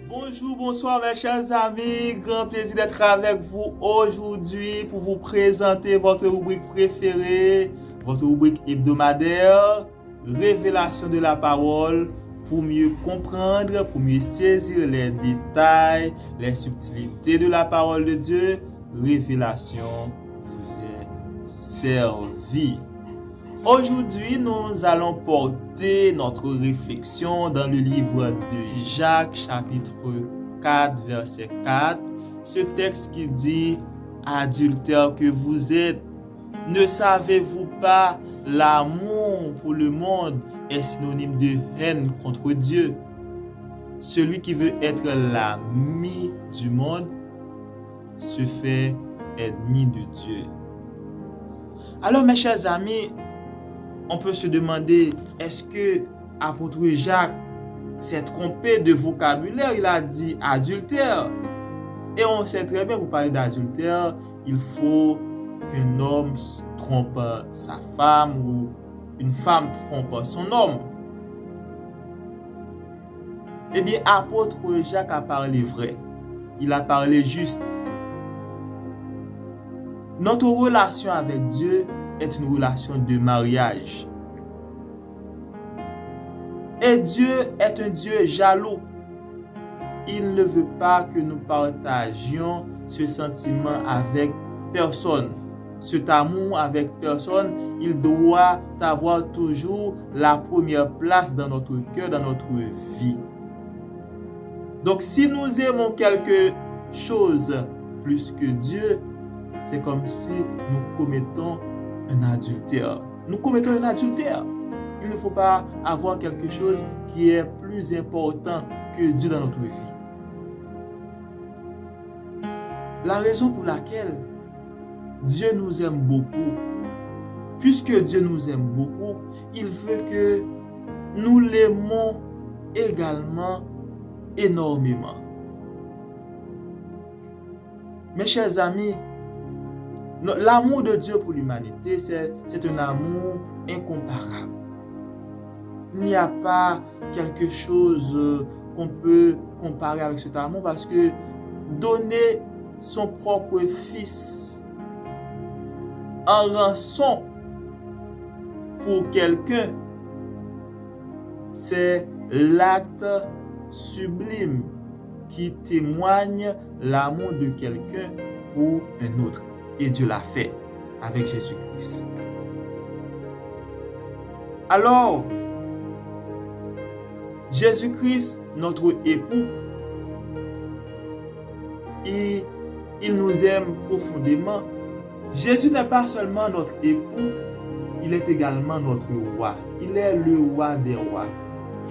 Bonjour, bonsoir mes chers amis, grand plaisir d'être avec vous aujourd'hui pour vous présenter votre rubrique préférée, votre rubrique hebdomadaire, Révélation de la parole, pour mieux comprendre, pour mieux saisir les détails, les subtilités de la parole de Dieu. Révélation vous est servie. Aujourd'hui, nous allons porter notre réflexion dans le livre de Jacques, chapitre 4, verset 4. Ce texte qui dit « Adultères que vous êtes, ne savez-vous pas l'amour pour le monde est synonyme de haine contre Dieu? Celui qui veut être l'ami du monde se fait ennemi de Dieu. » Alors, mes chers amis, on peut se demander, est-ce que apôtre Jacques s'est trompé de vocabulaire? Il a dit adultère. Et on sait très bien, pour parler d'adultère, il faut qu'un homme trompe sa femme ou une femme trompe son homme. Eh bien, apôtre Jacques a parlé vrai. Il a parlé juste. Notre relation avec Dieu est une relation de mariage. Et Dieu est un Dieu jaloux. Il ne veut pas que nous partagions ce sentiment avec personne. Cet amour avec personne, il doit avoir toujours la première place dans notre cœur, dans notre vie. Donc si nous aimons quelque chose plus que Dieu, c'est comme si nous commettons un adultère. Nous commettons un adultère. Il ne faut pas avoir quelque chose qui est plus important que Dieu dans notre vie. La raison pour laquelle Dieu nous aime beaucoup, puisque Dieu nous aime beaucoup, il veut que nous l'aimons également énormément. Mes chers amis, l'amour de Dieu pour l'humanité, c'est un amour incomparable. Il n'y a pas quelque chose qu'on peut comparer avec cet amour parce que donner son propre fils en rançon pour quelqu'un, c'est l'acte sublime qui témoigne l'amour de quelqu'un pour un autre. Et Dieu l'a fait avec Jésus-Christ. Alors, Jésus-Christ, notre époux, il nous aime profondément. Jésus n'est pas seulement notre époux, il est également notre roi. Il est le roi des rois.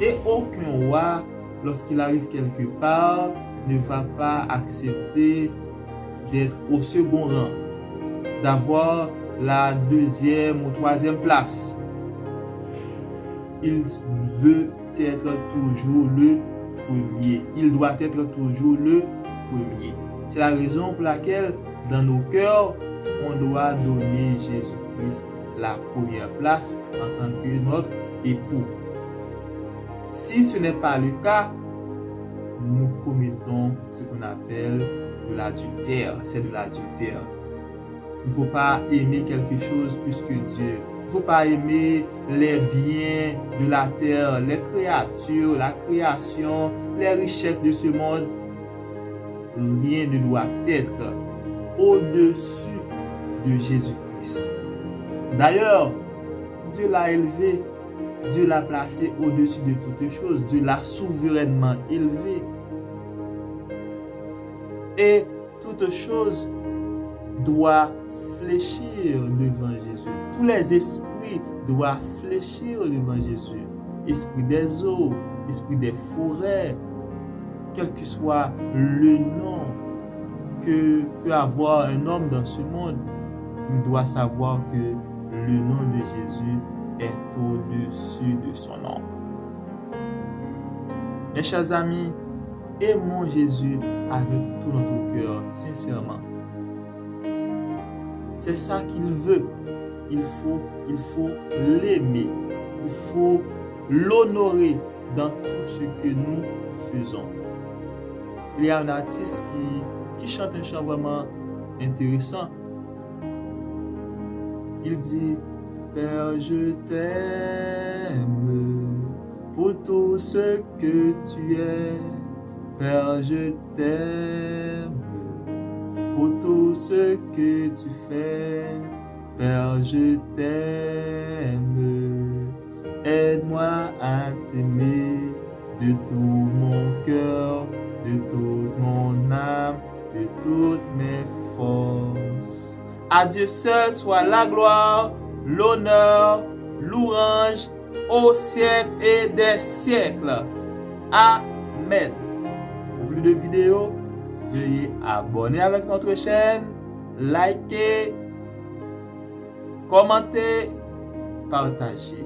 Et aucun roi, lorsqu'il arrive quelque part, ne va pas accepter d'être au second rang, d'avoir la deuxième ou troisième place. Il veut être toujours le premier. Il doit être toujours le premier. C'est la raison pour laquelle, dans nos cœurs, on doit donner Jésus-Christ la première place en tant que notre époux. Si ce n'est pas le cas, nous commettons ce qu'on appelle de l'adultère. C'est de l'adultère. Il ne faut pas aimer quelque chose plus que Dieu. Il ne faut pas aimer les biens de la terre, les créatures, la création, les richesses de ce monde. Rien ne doit être au-dessus de Jésus-Christ. D'ailleurs, Dieu l'a élevé, Dieu l'a placé au-dessus de toutes choses, Dieu l'a souverainement élevé. Et toute chose doit fléchir devant Jésus. Tous les esprits doivent fléchir devant Jésus. Esprit des eaux, esprit des forêts, quel que soit le nom que peut avoir un homme dans ce monde, il doit savoir que le nom de Jésus est au-dessus de son nom. Mes chers amis, aimons Jésus avec tout notre cœur, sincèrement. C'est ça qu'il veut. Il faut l'aimer. Il faut l'honorer dans tout ce que nous faisons. il y a un artiste qui chante un chant vraiment intéressant. Il dit, Père, je t'aime pour tout ce que tu es. Père, je t'aime pour tout ce que tu fais. Père, je t'aime. Aide-moi à t'aimer de tout mon cœur, de toute mon âme, de toutes mes forces. À Dieu seul soit la gloire, l'honneur, louange au siècle et des siècles. Amen. Pour plus de vidéos, veuillez abonner avec notre chaîne, liker, commenter, partager.